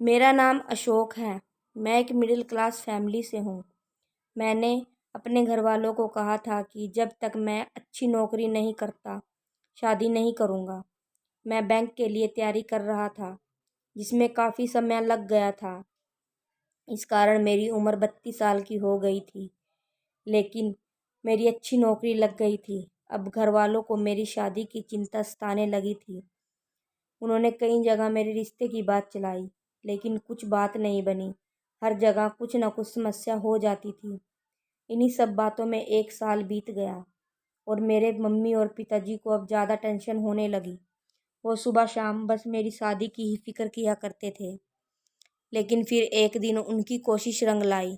मेरा नाम अशोक है। मैं एक मिडिल क्लास फैमिली से हूँ। मैंने अपने घर वालों को कहा था कि जब तक मैं अच्छी नौकरी नहीं करता शादी नहीं करूँगा। मैं बैंक के लिए तैयारी कर रहा था, जिसमें काफ़ी समय लग गया था। इस कारण मेरी उम्र 32 साल की हो गई थी, लेकिन मेरी अच्छी नौकरी लग गई थी। अब घर वालों को मेरी शादी की चिंता सताने लगी थी। उन्होंने कई जगह मेरे रिश्ते की बात चलाई, लेकिन कुछ बात नहीं बनी। हर जगह कुछ न कुछ समस्या हो जाती थी। इन्हीं सब बातों में 1 साल बीत गया और मेरे मम्मी और पिताजी को अब ज़्यादा टेंशन होने लगी। वो सुबह शाम बस मेरी शादी की ही फिक्र किया करते थे। लेकिन फिर एक दिन उनकी कोशिश रंग लाई।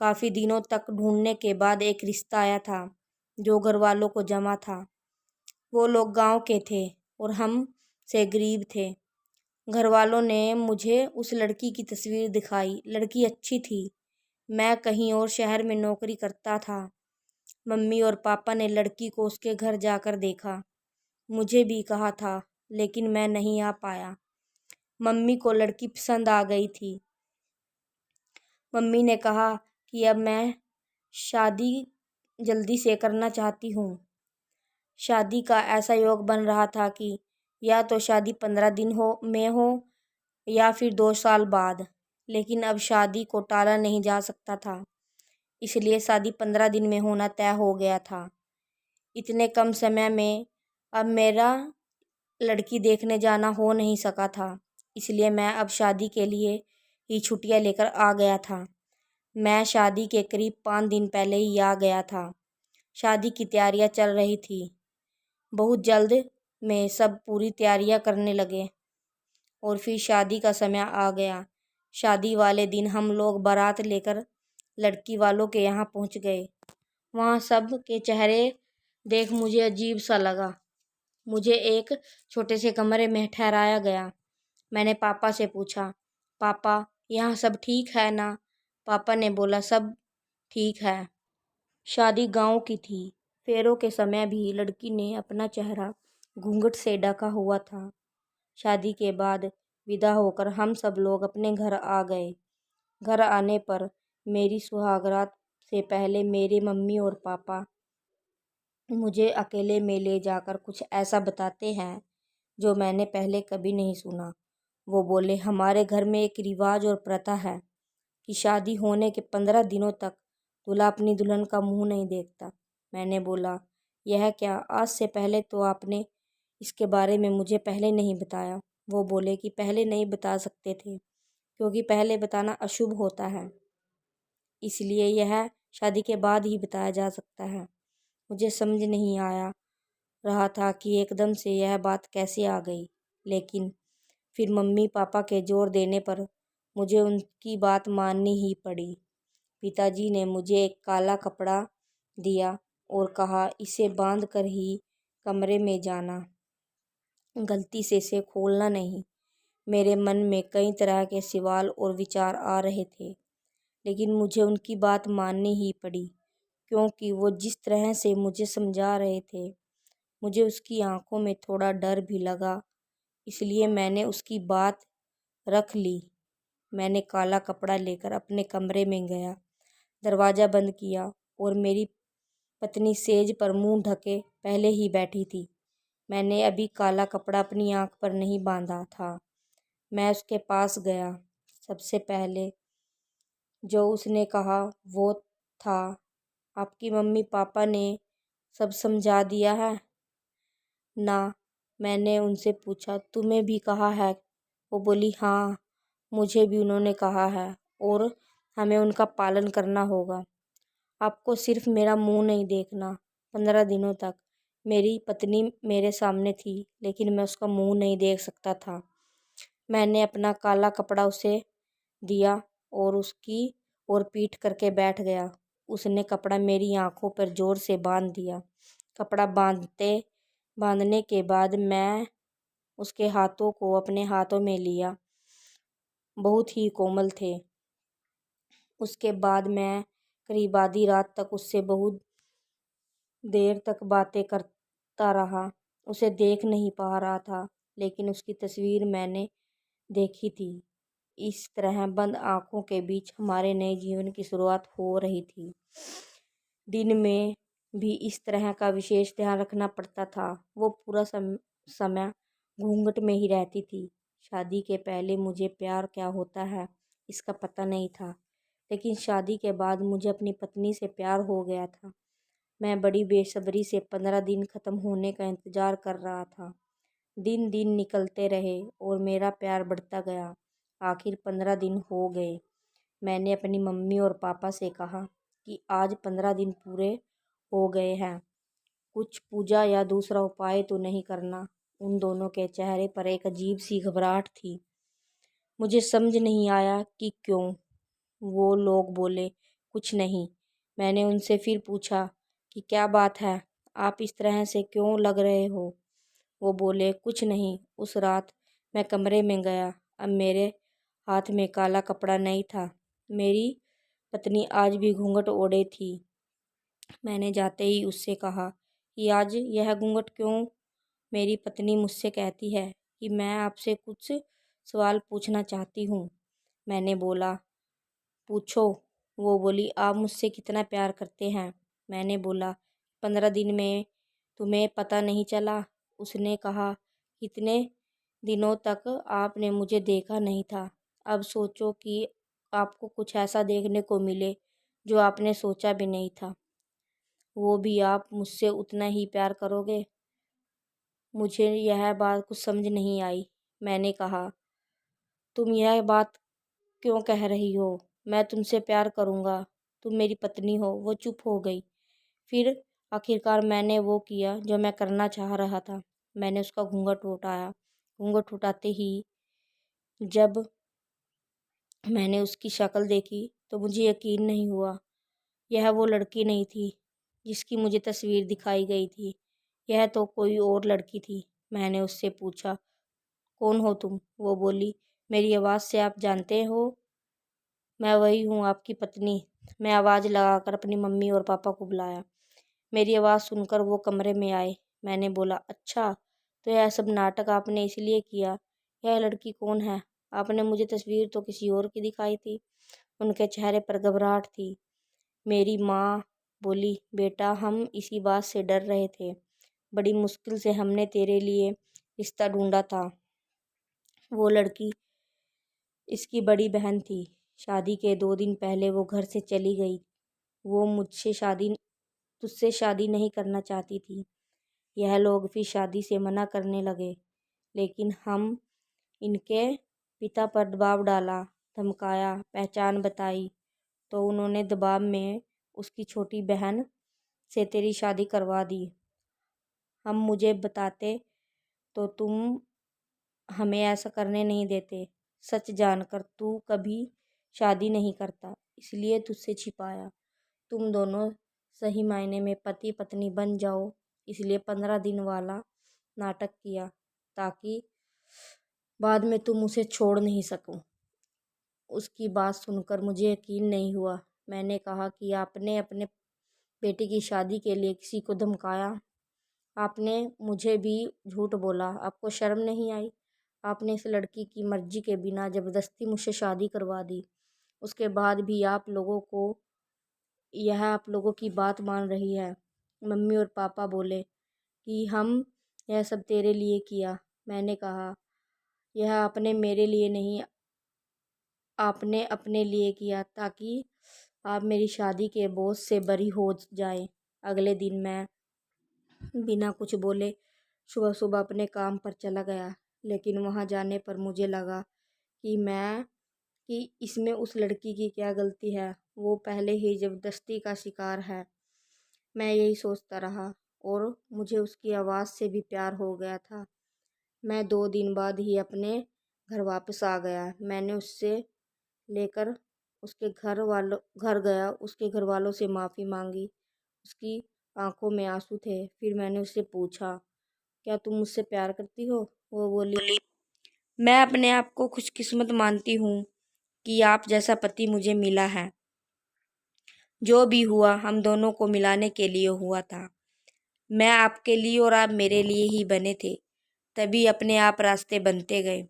काफ़ी दिनों तक ढूंढने के बाद एक रिश्ता आया था जो घर वालों को जमा था। वो लोग गांव के थे और हम से गरीब थे। घर वालों ने मुझे उस लड़की की तस्वीर दिखाई। लड़की अच्छी थी। मैं कहीं और शहर में नौकरी करता था। मम्मी और पापा ने लड़की को उसके घर जाकर देखा। मुझे भी कहा था, लेकिन मैं नहीं आ पाया। मम्मी को लड़की पसंद आ गई थी। मम्मी ने कहा कि अब मैं शादी जल्दी से करना चाहती हूँ। शादी का ऐसा योग बन रहा था कि या तो शादी 15 दिन हो या फिर 2 साल बाद। लेकिन अब शादी को टाला नहीं जा सकता था, इसलिए शादी 15 दिन में होना तय हो गया था। इतने कम समय में अब मेरा लड़की देखने जाना हो नहीं सका था, इसलिए मैं अब शादी के लिए ही छुट्टियां लेकर आ गया था। मैं शादी के करीब 5 दिन पहले ही आ गया था। शादी की तैयारियां चल रही थी। बहुत जल्द में सब पूरी तैयारियां करने लगे और फिर शादी का समय आ गया। शादी वाले दिन हम लोग बारात लेकर लड़की वालों के यहाँ पहुँच गए। वहाँ सब के चेहरे देख मुझे अजीब सा लगा। मुझे एक छोटे से कमरे में ठहराया गया। मैंने पापा से पूछा, पापा यहाँ सब ठीक है ना? पापा ने बोला, सब ठीक है। शादी गांव की थी। फेरों के समय भी लड़की ने अपना चेहरा घूंघट से ढका हुआ था। शादी के बाद विदा होकर हम सब लोग अपने घर आ गए। घर आने पर मेरी सुहागरात से पहले मेरे मम्मी और पापा मुझे अकेले में ले जाकर कुछ ऐसा बताते हैं जो मैंने पहले कभी नहीं सुना। वो बोले, हमारे घर में एक रिवाज और प्रथा है कि शादी होने के 15 दिनों तक दूल्हा अपनी दुल्हन का मुंह नहीं देखता। मैंने बोला, यह क्या? आज से पहले तो आपने इसके बारे में मुझे पहले नहीं बताया। वो बोले कि पहले नहीं बता सकते थे, क्योंकि पहले बताना अशुभ होता है, इसलिए यह शादी के बाद ही बताया जा सकता है। मुझे समझ नहीं आया रहा था कि एकदम से यह बात कैसे आ गई, लेकिन फिर मम्मी पापा के जोर देने पर मुझे उनकी बात माननी ही पड़ी। पिताजी ने मुझे एक काला कपड़ा दिया और कहा, इसे बांध कर ही कमरे में जाना, गलती से इसे खोलना नहीं। मेरे मन में कई तरह के सवाल और विचार आ रहे थे, लेकिन मुझे उनकी बात माननी ही पड़ी, क्योंकि वो जिस तरह से मुझे समझा रहे थे, मुझे उसकी आंखों में थोड़ा डर भी लगा। इसलिए मैंने उसकी बात रख ली। मैंने काला कपड़ा लेकर अपने कमरे में गया, दरवाज़ा बंद किया और मेरी पत्नी सेज पर मुंह ढके पहले ही बैठी थी। मैंने अभी काला कपड़ा अपनी आंख पर नहीं बांधा था। मैं उसके पास गया। सबसे पहले जो उसने कहा वो था, आपकी मम्मी पापा ने सब समझा दिया है ना? मैंने उनसे पूछा, तुम्हें भी कहा है? वो बोली, हाँ, मुझे भी उन्होंने कहा है और हमें उनका पालन करना होगा। आपको सिर्फ मेरा मुंह नहीं देखना। 15 दिनों तक मेरी पत्नी मेरे सामने थी, लेकिन मैं उसका मुंह नहीं देख सकता था। मैंने अपना काला कपड़ा उसे दिया और उसकी ओर पीठ करके बैठ गया। उसने कपड़ा मेरी आंखों पर जोर से बांध दिया। कपड़ा बांधने के बाद मैं उसके हाथों को अपने हाथों में लिया। बहुत ही कोमल थे। उसके बाद मैं करीब आधी रात तक उससे बहुत देर तक बातें करता रहा। उसे देख नहीं पा रहा था, लेकिन उसकी तस्वीर मैंने देखी थी। इस तरह बंद आंखों के बीच हमारे नए जीवन की शुरुआत हो रही थी। दिन में भी इस तरह का विशेष ध्यान रखना पड़ता था। वो पूरा समय घूंघट में ही रहती थी। शादी के पहले मुझे प्यार क्या होता है इसका पता नहीं था, लेकिन शादी के बाद मुझे अपनी पत्नी से प्यार हो गया था। मैं बड़ी बेसब्री से 15 दिन ख़त्म होने का इंतज़ार कर रहा था। दिन दिन निकलते रहे और मेरा प्यार बढ़ता गया। आखिर 15 दिन हो गए। मैंने अपनी मम्मी और पापा से कहा कि आज 15 दिन पूरे हो गए हैं, कुछ पूजा या दूसरा उपाय तो नहीं करना। उन दोनों के चेहरे पर एक अजीब सी घबराहट थी। मुझे समझ नहीं आया कि क्यों। वो लोग बोले, कुछ नहीं। मैंने उनसे फिर पूछा कि क्या बात है, आप इस तरह से क्यों लग रहे हो? वो बोले, कुछ नहीं। उस रात मैं कमरे में गया। अब मेरे हाथ में काला कपड़ा नहीं था। मेरी पत्नी आज भी घूंघट ओढ़े थी। मैंने जाते ही उससे कहा कि आज यह घूंघट क्यों? मेरी पत्नी मुझसे कहती है कि मैं आपसे कुछ सवाल पूछना चाहती हूँ। मैंने बोला, पूछो। वो बोली, आप मुझसे कितना प्यार करते हैं? मैंने बोला, 15 दिन में तुम्हें पता नहीं चला? उसने कहा, कितने दिनों तक आपने मुझे देखा नहीं था। अब सोचो कि आपको कुछ ऐसा देखने को मिले जो आपने सोचा भी नहीं था। वो भी आप मुझसे उतना ही प्यार करोगे? मुझे यह बात कुछ समझ नहीं आई। मैंने कहा, तुम यह बात क्यों कह रही हो? मैं तुमसे प्यार करूँगा, तुम मेरी पत्नी हो। वो चुप हो गई। फिर आखिरकार मैंने वो किया जो मैं करना चाह रहा था। मैंने उसका घूंघट उठाया। घूंघट उठाते ही जब मैंने उसकी शक्ल देखी तो मुझे यकीन नहीं हुआ। यह वो लड़की नहीं थी जिसकी मुझे तस्वीर दिखाई गई थी। यह तो कोई और लड़की थी। मैंने उससे पूछा, कौन हो तुम? वो बोली, मेरी आवाज़ से आप जानते हो? मैं वही हूँ, आपकी पत्नी। मैं आवाज़ लगाकर अपनी मम्मी और पापा को बुलाया। मेरी आवाज़ सुनकर वो कमरे में आए। मैंने बोला, अच्छा, तो यह सब नाटक आपने इसलिए किया? यह लड़की कौन है? आपने मुझे तस्वीर तो किसी और की दिखाई थी। उनके चेहरे पर घबराहट थी। मेरी माँ बोली, बेटा, हम इसी बात से डर रहे थे। बड़ी मुश्किल से हमने तेरे लिए रिश्ता ढूंढा था। वो लड़की इसकी बड़ी बहन थी। शादी के 2 दिन पहले वो घर से चली गई। वो तुझसे शादी नहीं करना चाहती थी। यह लोग फिर शादी से मना करने लगे, लेकिन हम इनके पिता पर दबाव डाला, धमकाया, पहचान बताई, तो उन्होंने दबाव में उसकी छोटी बहन से तेरी शादी करवा दी। हम मुझे बताते तो तुम हमें ऐसा करने नहीं देते। सच जानकर तू कभी शादी नहीं करता, इसलिए तुझसे छिपाया। तुम दोनों सही मायने में पति पत्नी बन जाओ, इसलिए 15 दिन वाला नाटक किया, ताकि बाद में तुम उसे छोड़ नहीं सको। उसकी बात सुनकर मुझे यकीन नहीं हुआ। मैंने कहा कि आपने अपने बेटे की शादी के लिए किसी को धमकाया? आपने मुझे भी झूठ बोला। आपको शर्म नहीं आई? आपने इस लड़की की मर्जी के बिना ज़बरदस्ती मुझसे शादी करवा दी। उसके बाद भी आप लोगों की बात मान रही है। मम्मी और पापा बोले कि हम यह सब तेरे लिए किया। मैंने कहा, यह आपने मेरे लिए नहीं, आपने अपने लिए किया, ताकि आप मेरी शादी के बोझ से बरी हो जाए। अगले दिन मैं बिना कुछ बोले सुबह सुबह अपने काम पर चला गया, लेकिन वहाँ जाने पर मुझे लगा कि इसमें उस लड़की की क्या गलती है? वो पहले ही ज़बरदस्ती का शिकार है। मैं यही सोचता रहा और मुझे उसकी आवाज़ से भी प्यार हो गया था। मैं 2 दिन बाद ही अपने घर वापस आ गया। मैंने उससे लेकर घर गया, उसके घर वालों से माफ़ी मांगी। उसकी आंखों में आंसू थे। फिर मैंने उससे पूछा, क्या तुम मुझसे प्यार करती हो? वो बोली, मैं अपने आप को खुशकिस्मत मानती हूँ कि आप जैसा पति मुझे मिला है। जो भी हुआ हम दोनों को मिलाने के लिए हुआ था। मैं आपके लिए और आप मेरे लिए ही बने थे, तभी अपने आप रास्ते बनते गए।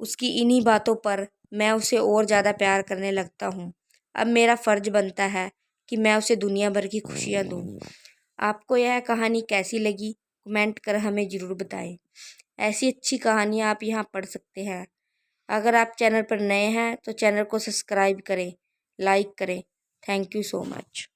उसकी इन्हीं बातों पर मैं उसे और ज़्यादा प्यार करने लगता हूँ। अब मेरा फ़र्ज़ बनता है कि मैं उसे दुनिया भर की खुशियाँ दूँ। आपको यह कहानी कैसी लगी, कमेंट कर हमें ज़रूर बताएं। ऐसी अच्छी कहानियाँ आप यहाँ पढ़ सकते हैं। अगर आप चैनल पर नए हैं तो चैनल को सब्सक्राइब करें, लाइक करें। Thank you so much.